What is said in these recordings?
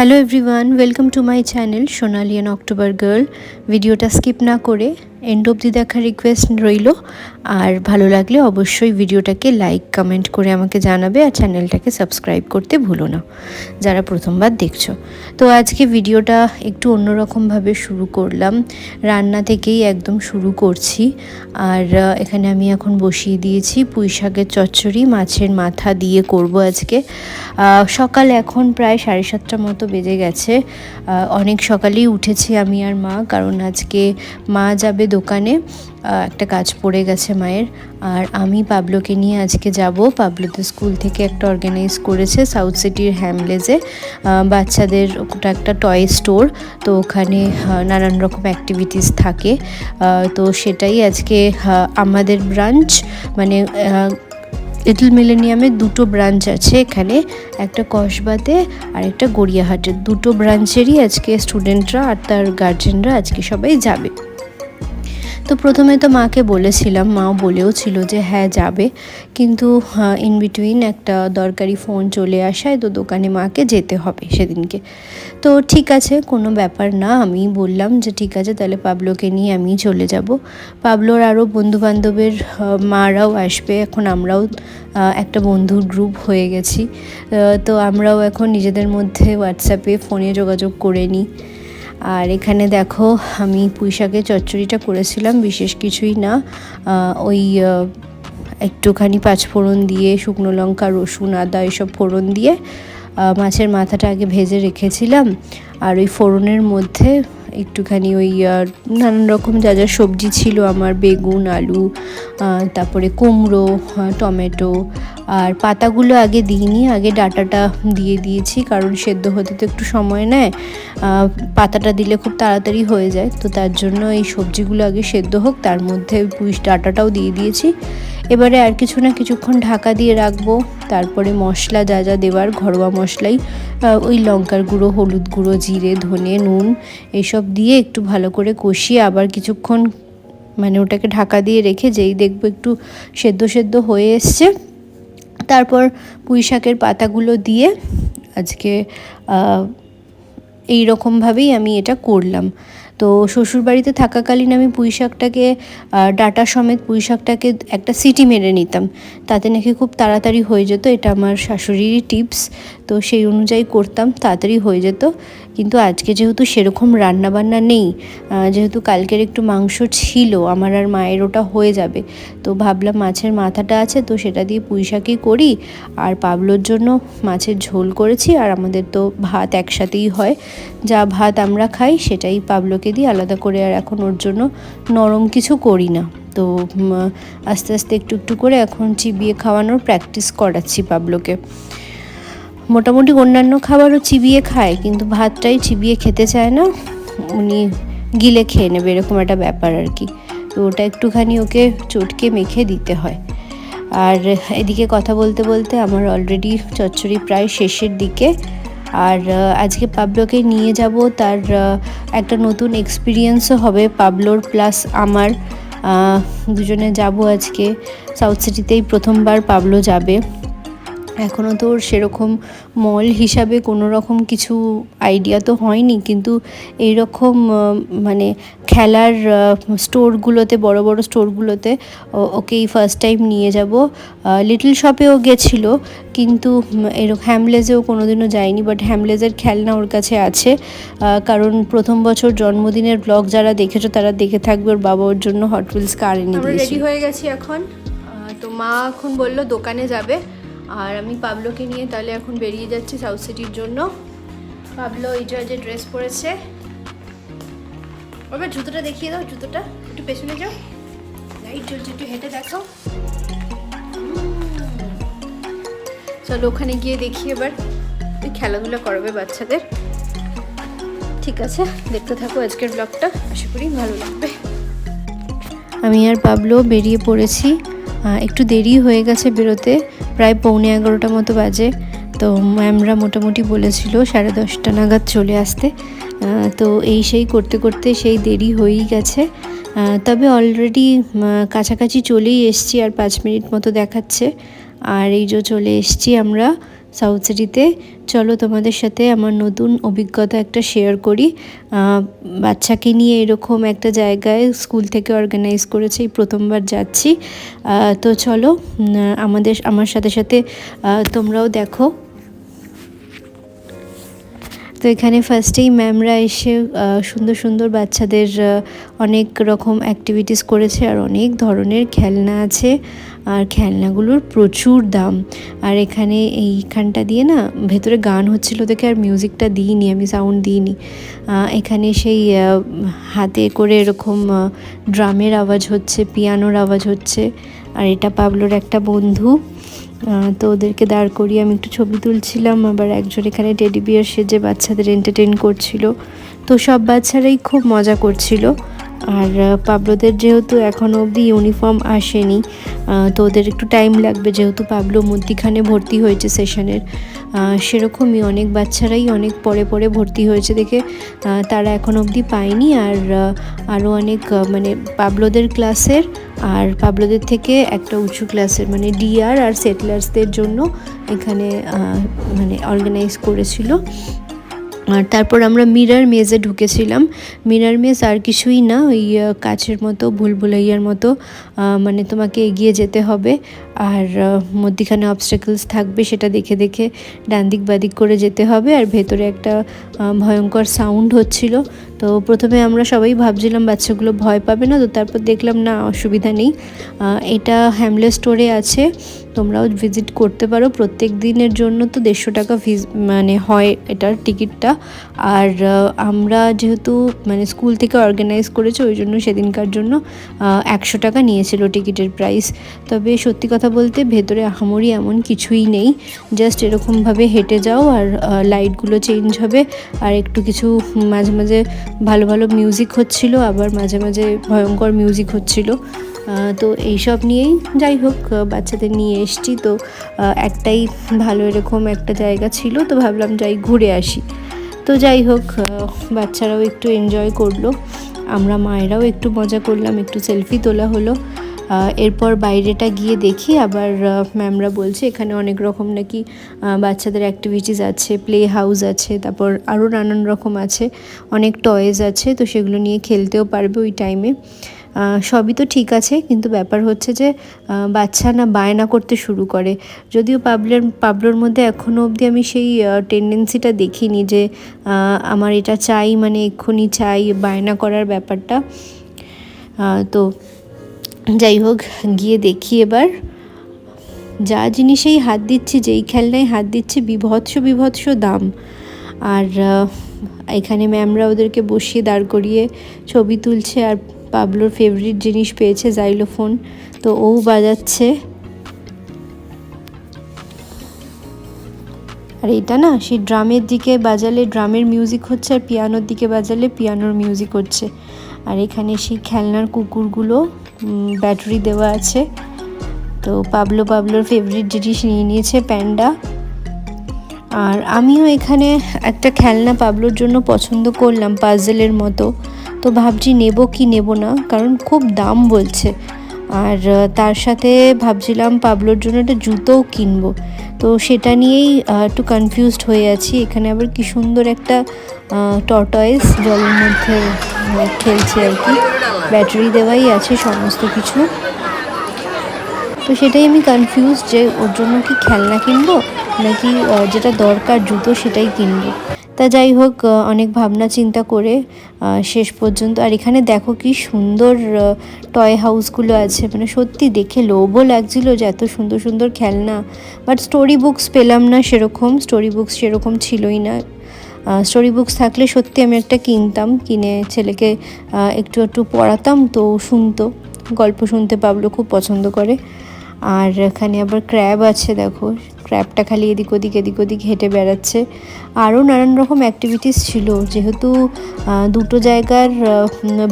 Hello everyone, welcome to my channel Sonali and October girl. ভিডিওটা skip না করে and অবধি দেখার রিকোয়েস্ট রইল। আর ভালো লাগলে অবশ্যই ভিডিওটাকে লাইক কমেন্ট করে আমাকে জানাবে, আর চ্যানেলটাকে সাবস্ক্রাইব করতে ভুলো না যারা প্রথমবার দেখছো। তো আজকে ভিডিওটা একটু অন্যরকমভাবে শুরু করলাম, রান্না থেকেই একদম শুরু করছি। আর এখানে আমি এখন বসিয়ে দিয়েছি পুঁই শাকের চচ্চড়ি, মাছের মাথা দিয়ে করব আজকে। সকাল এখন প্রায় 7:30 মতো বেজে গেছে। অনেক সকালেই উঠেছি আমি আর মা, কারণ আজকে মা যাবে দোকানে, একটা কাজ পড়ে গেছে মায়ের। আর আমি পাবলোকে নিয়ে আজকে যাব। পাবলোতে স্কুল থেকে একটা অর্গানাইজ করেছে সাউথ সিটির হ্যামলেজে, বাচ্চাদের ওটা একটা টয় স্টোর। তো ওখানে নানান রকম অ্যাক্টিভিটিস থাকে। তো সেটাই আজকে আমাদের ব্রাঞ্চ, মানে লিটল মিলেনিয়ামের দুটো ব্রাঞ্চ আছে এখানে, একটা কসবাতে আর একটা গড়িয়াহাটের। দুটো ব্রাঞ্চেরই আজকে স্টুডেন্টরা আর তার গার্জেনরা আজকে সবাই যাবে। তো প্রথমে তো মাকে বলেছিলাম, মাও বলেও ছিল যে হ্যাঁ যাবে, কিন্তু ইন বিটুইন একটা দরকারি ফোন চলে আসায় তো দোকানে মাকে যেতে হবে সেদিনকে। তো ঠিক আছে, কোনো ব্যাপার না, আমি বললাম যে ঠিক আছে তাহলে পাবলোকে নিয়ে আমি চলে যাব। পাবলোর আরও বন্ধুবান্ধবের মারাও আসবে। এখন আমরাও একটা বন্ধুর গ্রুপ হয়ে গেছি। তো আমরাও এখন নিজেদের মধ্যে হোয়াটসঅ্যাপে ফোনে যোগাযোগ করে নিই। আর এখানে দেখো আমি পুঁই শাকের চচ্চড়িটা করেছিলাম, বিশেষ কিছুই না, ওই একটুখানি পাঁচফোড়ন দিয়ে, শুকনো লঙ্কা, রসুন, আদা এসব ফোড়ন দিয়ে মাছের মাথাটা আগে ভেজে রেখেছিলাম। আর ওই ফোড়নের মধ্যে একটুখানি ওই নানান রকম যা যা সবজি ছিল আমার, বেগুন, আলু, তারপরে কুমড়ো, টমেটো, আর পাতাগুলো আগে দিইনি, আগে ডাঁটাটা দিয়ে দিয়েছি, কারণ সেদ্ধ হতে তো একটু সময় নেয়। পাতাটা দিলে খুব তাড়াতাড়ি হয়ে যায়, তো তার জন্য এই সবজিগুলো আগে সেদ্ধ হোক, তার মধ্যে পুঁই ডাঁটাটাও দিয়ে দিয়েছি। এবারে আর কিছু না, কিছুক্ষণ ঢাকা দিয়ে রাখবো। তারপরে মশলা যা যা দেওয়ার, ঘরোয়া মশলাই, ওই লঙ্কার গুঁড়ো, হলুদ গুঁড়ো, জিরে, ধনে, নুন এইসব দিয়ে একটু ভালো করে কষিয়ে আবার কিছুক্ষণ মানে ওটাকে ঢাকা দিয়ে রেখে, যেই দেখবো একটু সেদ্ধ সেদ্ধ হয়ে এসছে, তারপর পুঁই শাকের পাতাগুলো দিয়ে আজকে এই রকমভাবেই আমি এটা করলাম। তো শ্বশুরবাড়িতে থাকাকালীন আমি পুঁই শাকটাকে, ডাঁটা সমেত পুঁই শাকটাকে একটা সিটি মেরে নিতাম, তাতে নাকি খুব তাড়াতাড়ি হয়ে যেত। এটা আমার শাশুড়িরই টিপস, তো সেই অনুযায়ী করতাম, তাড়াতাড়ি হয়ে যেত। কিন্তু আজকে যেহেতু সেরকম রান্নাবান্না নেই, যেহেতু কালকের একটু মাংস ছিল আমার আর মায়ের, ওটা হয়ে যাবে। তো ভাবলাম মাছের মাথাটা আছে, তো সেটা দিয়ে পুঁই শাকই করি। আর পাবলোর জন্য মাছের ঝোল করেছি, আর আমাদের তো ভাত একসাথেই হয়, যা ভাত আমরা খাই সেটাই পাবলোকে দিই আলাদা করে, আর এখন ওর জন্য নরম কিছু করি না। তো আস্তে আস্তে একটু একটু করে এখন চিবিয়ে খাওয়ানোর প্র্যাকটিস করাচ্ছি পাবলোকে। মোটামুটি অন্যান্য খাবারও চিবিয়ে খায়, কিন্তু ভাতটাই চিবিয়ে খেতে চায় না, উনি গিলে খেয়ে নেবে, এরকম একটা ব্যাপার আর কি। তো ওটা একটুখানি ওকে চটকে মেখে দিতে হয়। আর এদিকে কথা বলতে বলতে আমার অলরেডি চচ্চড়ি প্রায় শেষের দিকে। আর আজকে পাবলোকে নিয়ে যাব, তার একটা নতুন এক্সপিরিয়েন্সও হবে পাবলোর প্লাস আমার। দুজনে যাব আজকে। সাউথ সিটিতেই প্রথমবার পাবলো যাবে। এখনও তো ওর সেরকম মল হিসাবে কোনো রকম কিছু আইডিয়া তো হয়নি, কিন্তু এই রকম মানে খেলার স্টোরগুলোতে, বড় বড় স্টোরগুলোতে ওকে এই ফার্স্ট টাইম নিয়ে যাব। লিটল শপেও গেছিলো, কিন্তু এরকম হ্যামলেজেও কোনোদিনও যায়নি, বাট হ্যামলেজের খেলনা ওর কাছে আছে, কারণ প্রথম বছর জন্মদিনের ব্লগ যারা দেখেছো তারা দেখে থাকবে, ওর বাবা ওর জন্য হট হুইলস কার এনে দিয়েছে। রেডি হয়ে গেছি এখন। তো মা এখন বললো দোকানে যাবে, আর আমি পাবলোকে নিয়ে তাহলে এখন বেরিয়ে যাচ্ছি সাউথ সিটির জন্য। পাবলো এইটা যে ড্রেস পরেছে, ওবার জুতোটা দেখিয়ে দাও, জুতোটা একটু পেছনে যাও, লাইট জ্বলছে, একটু হেঁটে দেখো। চলো ওখানে গিয়ে দেখি এবার, তুই খেলাধুলা করাবে বাচ্চাদের। ঠিক আছে, দেখতে থাকো আজকের ব্লগটা, আশা করি ভালো লাগবে। আমি আর পাবলো বেরিয়ে পড়েছি। একটু দেরি হয়ে গেছে বেরোতে, প্রায় 11:45 মতো বাজে। তো ম্যামরা মোটামুটি বলেছিল 10:30 নাগাদ চলে আসতে। তো এই সেই করতে করতে সেই দেরি হয়েই গেছে। তবে অলরেডি কাছাকাছি চলেই এসছি, আর 5 মিনিট মতো দেখাচ্ছে। আর এই যে চলে এসছি আমরা সাউথ সিটিতে। চলো তোমাদের সাথে আমার নতুন অভিজ্ঞতা একটা শেয়ার করি। বাচ্চাকে নিয়ে এরকম একটা জায়গায় স্কুল থেকে অর্গানাইজ করেছে, এই প্রথমবার যাচ্ছি। তো চলো আমার সাথে সাথে তোমরাও দেখো। তো এখানে ফার্স্টেই ম্যামরা এসে সুন্দর সুন্দর বাচ্চাদের অনেক রকম অ্যাক্টিভিটিস করেছে, আর অনেক ধরনের খেলনা আছে, আর খেলনাগুলোর প্রচুর দাম। আর এখানে এইখানটা দিয়ে না ভেতরে গান হচ্ছিল দেখে আর মিউজিকটা দিইনি, আমি সাউন্ড দিইনি। এখানে সেই হাতে করে এরকম ড্রামের আওয়াজ হচ্ছে, পিয়ানোর আওয়াজ হচ্ছে। আর এটা পাবলোর একটা বন্ধু, তো ওদেরকে দাঁড় করিয়ে আমি একটু ছবি তুলছিলাম। আবার একজন এখানে টেডি বিয়ার সেজে বাচ্চাদের এন্টারটেন করছিল। তো সব বাচ্চারাই খুব মজা করছিল। আর পাবলোদের যেহেতু এখনও অবধি ইউনিফর্ম আসেনি, তো ওদের একটু টাইম লাগবে, যেহেতু পাবলো মধ্যিখানে ভর্তি হয়েছে সেশনের। সেরকমই অনেক বাচ্চারাই অনেক পরে পরে ভর্তি হয়েছে দেখে তারা এখন অবধি পায়নি। আর আরও অনেক মানে পাবলোদের ক্লাসের আর পাবলোদের থেকে একটা উঁচু ক্লাসের মানে ডিআর আর সেটলার্সদের জন্য এখানে মানে অর্গানাইজ করেছিল। আর তারপর আমরা মিরর মেজে ঢুকেছিলাম। মিরর মেজ আর কিছুই না, ওই কাচের মতো ভুলভুলাইয়ার মতো, মানে তোমাকে এগিয়ে যেতে হবে আর মধ্যিখানে অবস্টাকলস থাকবে, সেটা দেখে দেখে ডান দিক বাদিক করে যেতে হবে। আর ভেতরে একটা ভয়ঙ্কর সাউন্ড হচ্ছিল। তো প্রথমে আমরা সবাই ভাবছিলাম বাচ্চাগুলো ভয় পাবে না, তো তারপর দেখলাম না, অসুবিধা নেই। এটা হ্যামলে স্টোরে আছে, তোমরাও ভিজিট করতে পারো। প্রত্যেক দিনের জন্য তো 150 টাকা মানে হয় এটার টিকিটটা। আর আমরা যেহেতু মানে স্কুল থেকে অর্গানাইজ করেছে, ওই জন্য সেদিনকার জন্য 100 টাকা নিয়েছিল টিকিটের প্রাইস। তবে সত্যি কথা বলতে ভেতরে আহামরি এমন কিছুই নেই, জাস্ট এরকমভাবে হেঁটে যাও আর লাইটগুলো চেঞ্জ হবে, আর একটু কিছু মাঝে মাঝে ভালো ভালো মিউজিক হচ্ছিল, আবার মাঝে মাঝে ভয়ঙ্কর মিউজিক হচ্ছিল। তো এইসব নিয়েই যাই হোক বাচ্চাদের নিয়ে এসছি, তো একটাই ভালো এরকম একটা জায়গা ছিল, তো ভাবলাম যাই ঘুরে আসি। তো যাই হোক বাচ্চারাও একটু এনজয় করলো, আমরা মায়েরাও একটু মজা করলাম, একটু সেলফি তোলা হলো। এরপর বাইরেটা গিয়ে দেখি, আবার ম্যামরা বলছে এখানে অনেক রকম নাকি বাচ্চাদের অ্যাক্টিভিটিস আছে, প্লে হাউস আছে, তারপর আরও নানান রকম আছে, অনেক টয়েজ আছে, তো সেগুলো নিয়ে খেলতেও পারবে ওই টাইমে। সবই তো ঠিক আছে, কিন্তু ব্যাপার হচ্ছে যে বাচ্চা না বায়না করতে শুরু করে। যদিও পাবলোর মধ্যে এখনও অবধি আমি সেই টেন্ডেন্সিটা দেখিনি যে আমার এটা চাই মানে এক্ষুনি চাই, বায়না করার ব্যাপারটা। তো যাই হোক গিয়ে দেখি এবার। যা জিনিসেই হাত দিচ্ছি, যেই খেলনায় হাত দিচ্ছি, বিভৎস দাম। আর এখানে ম্যামরা ওদেরকে বসিয়ে দাঁড় করিয়ে ছবি তুলছে। আর পাবলোর ফেভারিট জিনিস পেয়েছে জাইলোফোন, তো ও বাজাচ্ছে। আর এটা না সেই ড্রামের দিকে বাজালে ড্রামের মিউজিক হচ্ছে, আর পিয়ানোর দিকে বাজালে পিয়ানোর মিউজিক হচ্ছে। আর এখানে সেই খেলনার কুকুরগুলো ব্যাটারি দেওয়া আছে। তো পাবলোর ফেভারিট জিনিস নিয়ে নিয়েছে প্যান্ডা। আর আমিও এখানে একটা খেলনা পাবলোর জন্য পছন্দ করলাম, পাজেলের মতো। তো ভাবছি নেব কি নেব না, কারণ খুব দাম বলছে। আর তার সাথে ভাবছিলাম পাবলোর জন্য একটা জুতোও কিনবো, তো সেটা নিয়েই একটু কনফিউজড হয়ে আছি। এখানে আবার কি সুন্দর একটা টর্টয়েস জলের মধ্যে খেলছে আর কি, ব্যাটারি দেওয়াই আছে সমস্ত কিছু। তো সেটাই আমি কনফিউজ যে ওর জন্য কি খেলনা কিনবো নাকি যেটা দরকার জুতো সেটাই কিনবো। তা যাই হোক অনেক ভাবনা চিন্তা করে শেষ পর্যন্ত। আর এখানে দেখো কি সুন্দর টয় হাউসগুলো আছে, মানে সত্যি দেখে লোভও লাগছিল যে এত সুন্দর সুন্দর খেলনা। বাট স্টোরি বুকস পেলাম না, স্টোরি বুকস সেরকম ছিলই না। স্টোরি বুকস থাকলে সত্যি আমি একটা কিনতাম, কিনে ছেলেকে একটু একটু পড়াতাম, তো শুনতো, গল্প শুনতে পাবলো খুব পছন্দ করে। আর এখানে আবার ক্র্যাব আছে, দেখো ক্র্যাবটা খালি এদিক ওদিক হেঁটে বেড়াচ্ছে। আরও নানান রকম অ্যাক্টিভিটিস ছিল, যেহেতু দুটো জায়গার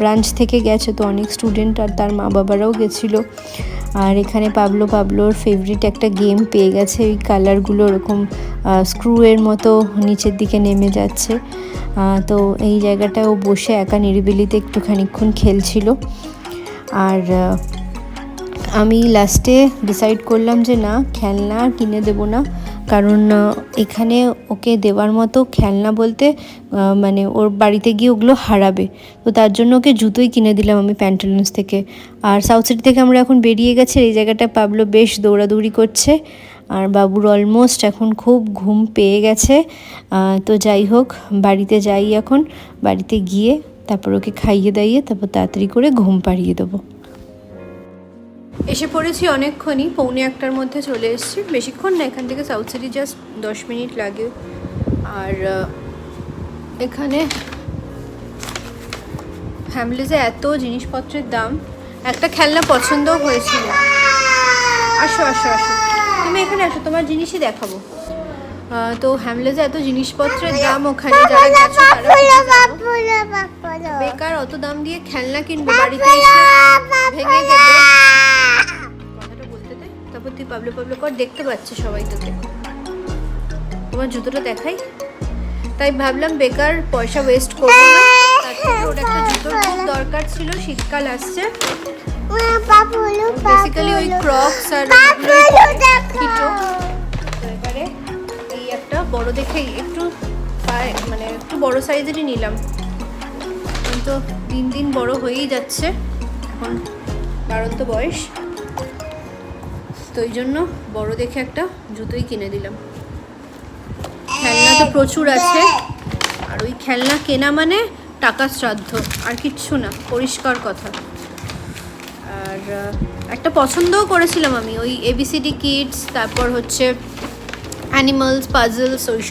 ব্রাঞ্চ থেকে গেছে, তো অনেক স্টুডেন্ট আর তার মা বাবারাও গেছিলো। আর এখানে পাবলোর ফেভারিট একটা গেম পেয়ে গেছে, ওই কালারগুলো ওরকম স্ক্রুয়ের মতো নিচের দিকে নেমে যাচ্ছে। তো এই জায়গাটাও বসে একা নিরিবিলিতে একটু খানিকক্ষণ খেলছিল। আর আমি লাস্টে ডিসাইড করলাম যে না, খেলনা আর কিনে দেবো না, কারণ এখানে ওকে দেওয়ার মতো খেলনা বলতে মানে ওর বাড়িতে গিয়ে ওগুলো হারাবে, তো তার জন্য ওকে জুতোই কিনে দিলাম আমি প্যান্টালুন্স থেকে। আর সাউথ সিটি থেকে আমরা এখন বেরিয়ে গেছি। এই জায়গাটায় পাবলো বেশ দৌড়াদৌড়ি করছে, আর বাবুর অলমোস্ট এখন খুব ঘুম পেয়ে গেছে। তো যাই হোক, বাড়িতে যাই এখন, বাড়িতে গিয়ে তারপর ওকে খাইয়ে দাইয়ে তারপর তাড়াতাড়ি করে ঘুম পাড়িয়ে দেবো। এসে পড়েছি অনেকক্ষণই, 1:45-র মধ্যে চলে এসেছি। বেশিক্ষণ না, এখান থেকে সাউথ সিটি জাস্ট 10 মিনিট লাগে। আর এখানে হ্যামলেসে এত জিনিসপত্রের দাম, একটা খেলনা পছন্দ হয়েছিল। আসো আসো আসো, তুমি এখানে আসো, তোমার জিনিসই দেখাবো। তো হ্যামলেসে এত জিনিসপত্রের দাম, ওখানে যারা গেছো তারা বেকার অত দাম দিয়ে খেলনা কিনবো, বাড়িতে এসে ভেঙে দেবে। কথাটা বলতে দে, তারপর তুই পাবলো পাবলো কর, দেখতে পাচ্ছে সবাই তোকে। তোমার জুতোটা দেখাই, তাই ভাবলাম বেকার পয়সা ওয়েস্ট করবো না, তার থেকে ওর একটা জুতোর খুব দরকার ছিল। শীতকাল আসছে, বেসিক্যালি ওই ক্রক্স আর কিটো। তো এবারে এই একটা বড় দেখে একটু মানে একটু বড় সাইজেরই নিলাম, কিন্তু দিন দিন বড় হয়েই যাচ্ছে, এখন বাড়ন্ত বয়স, তো এই জন্য বড় দেখে একটা জুতোই কিনে দিলাম। খেলনা তো প্রচুর আছে, আর ওই খেলনা কেনা মানে টাকা শ্রাদ্ধ, আর কিচ্ছু না, পরিষ্কার কথা। আর একটা পছন্দও করেছিলাম আমি, ওই ABCD কিডস, তারপর হচ্ছে অ্যানিমালস, পাজলস, ওই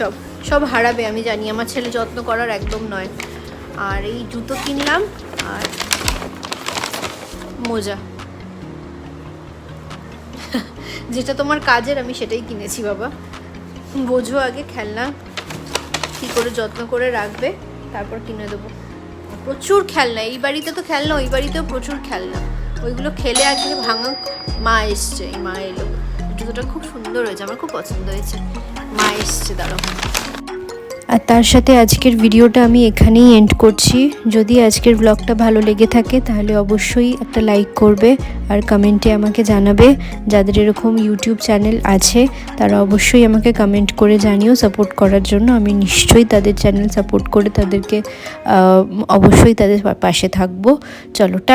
সব হারাবে আমি জানি, আমার ছেলে যত্ন করার একদম নয়। আর এই জুতো কিনলাম আর মোজা, যেটা তোমার কাজের আমি সেটাই কিনেছি। বাবা বোঝো আগে খেলনা কী করে যত্ন করে রাখবে, তারপর কিনে দেবো। প্রচুর খেলনা, এই বাড়িতে তো খেলনা, ওই বাড়িতেও প্রচুর খেলনা, ওইগুলো খেলে আজকে ভাঙা। মা এসছে, এই মা এলো, জুতোটা খুব সুন্দর হয়েছে, আমার খুব পছন্দ হয়েছে। মা এসছে, দাঁড়াও। আর তার সাথে আজকের ভিডিওটা আমি এখানেই এন্ড করছি। যদি আজকের ব্লগটা ভালো লেগে থাকে তাহলে অবশ্যই একটা লাইক করবে, আর কমেন্টে আমাকে জানাবে। যাদের এরকম ইউটিউব চ্যানেল আছে তারা অবশ্যই আমাকে কমেন্ট করে জানিও সাপোর্ট করার জন্য। আমি নিশ্চয়ই তাদের চ্যানেল সাপোর্ট করে তাদেরকে অবশ্যই তাদের পাশে থাকবো। চলো, টাটা।